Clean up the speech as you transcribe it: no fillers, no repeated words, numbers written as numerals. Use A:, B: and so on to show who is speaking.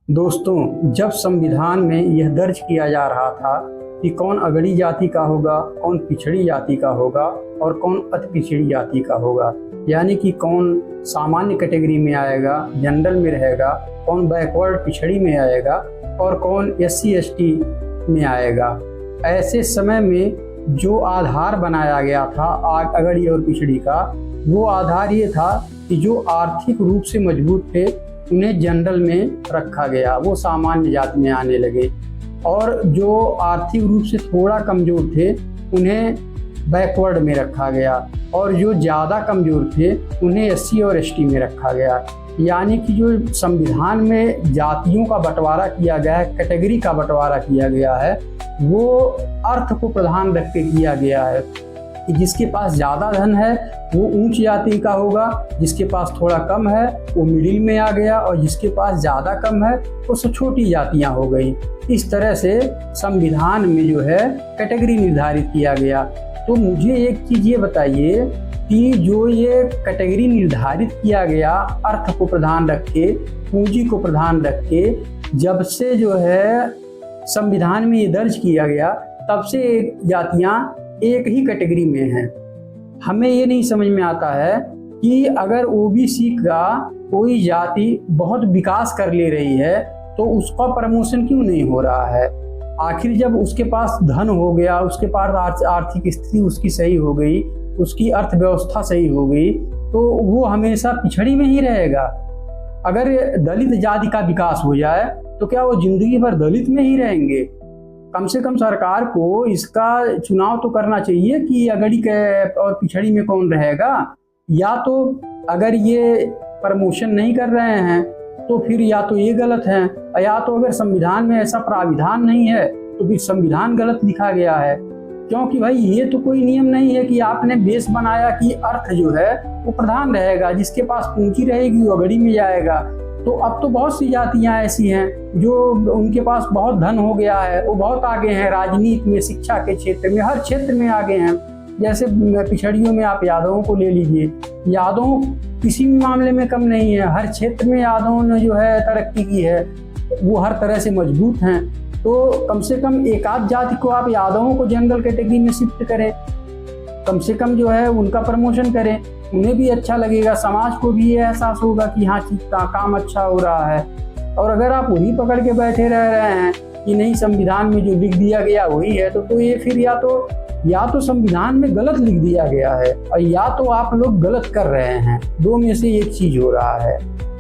A: दोस्तों, जब संविधान में यह दर्ज किया जा रहा था कि कौन अगड़ी जाति का होगा, कौन पिछड़ी जाति का होगा और कौन अति पिछड़ी जाति का होगा, यानी कि कौन सामान्य कैटेगरी में आएगा, जनरल में रहेगा, कौन बैकवर्ड पिछड़ी में आएगा और कौन SC ST में आएगा। ऐसे समय में जो आधार बनाया गया था अगड़ी और पिछड़ी का, वो आधार ये था कि जो आर्थिक रूप से मजबूत थे उन्हें जनरल में रखा गया, वो सामान्य जाति में आने लगे, और जो आर्थिक रूप से थोड़ा कमज़ोर थे उन्हें बैकवर्ड में रखा गया, और जो ज़्यादा कमज़ोर थे उन्हें SC और ST में रखा गया। यानी कि जो संविधान में जातियों का बंटवारा किया गया है, कैटेगरी का बंटवारा किया गया है, वो अर्थ को प्रधान रख के किया गया है कि जिसके पास ज़्यादा धन है वो ऊंच जाति का होगा, जिसके पास थोड़ा कम है वो मिडिल में आ गया, और जिसके पास ज़्यादा कम है वो सब छोटी जातियां हो गई। इस तरह से संविधान में जो है कैटेगरी निर्धारित किया गया। तो मुझे एक चीज़ ये बताइए कि जो ये कैटेगरी निर्धारित किया गया अर्थ को प्रधान रख के, पूंजी को प्रधान रख के, जब से जो है संविधान में ये दर्ज किया गया तब से जातियां एक ही कैटेगरी में हैं। हमें ये नहीं समझ में आता है कि अगर OBC का कोई जाति बहुत विकास कर ले रही है तो उसका प्रमोशन क्यों नहीं हो रहा है। आखिर जब उसके पास धन हो गया, उसके पास आर्थिक स्थिति उसकी सही हो गई, उसकी अर्थव्यवस्था सही हो गई, तो वो हमेशा पिछड़ी में ही रहेगा। अगर दलित जाति का विकास हो जाए तो क्या वो जिंदगी भर दलित में ही रहेंगे? कम से कम सरकार को इसका चुनाव तो करना चाहिए कि अगड़ी के और पिछड़ी में कौन रहेगा। या तो अगर ये प्रमोशन नहीं कर रहे हैं तो फिर या तो ये गलत है, या तो अगर संविधान में ऐसा प्राविधान नहीं है तो फिर संविधान गलत लिखा गया है। क्योंकि भाई ये तो कोई नियम नहीं है कि आपने बेस बनाया कि अर्थ जो है वो प्रधान रहेगा, जिसके पास पूंजी रहेगी वो अगड़ी में जाएगा। तो अब तो बहुत सी जातियां ऐसी हैं जो उनके पास बहुत धन हो गया है, वो बहुत आगे हैं राजनीति में, शिक्षा के क्षेत्र में, हर क्षेत्र में आगे हैं। जैसे पिछड़ियों में आप यादवों को ले लीजिए, यादव किसी भी मामले में कम नहीं है, हर क्षेत्र में यादवों ने जो है तरक्की की है, वो हर तरह से मजबूत हैं। तो कम से कम एक आध जाति को आप यादवों को जनरल कैटेगरी में शिफ्ट करें, कम से कम जो है उनका प्रमोशन करें, उन्हें भी अच्छा लगेगा, समाज को भी ये एहसास होगा कि हाँ चीज का काम अच्छा हो रहा है। और अगर आप वही पकड़ के बैठे रह रहे हैं कि नहीं संविधान में जो लिख दिया गया वही है, तो ये फिर या तो संविधान में गलत लिख दिया गया है और या तो आप लोग गलत कर रहे हैं। दो में से एक चीज हो रहा है।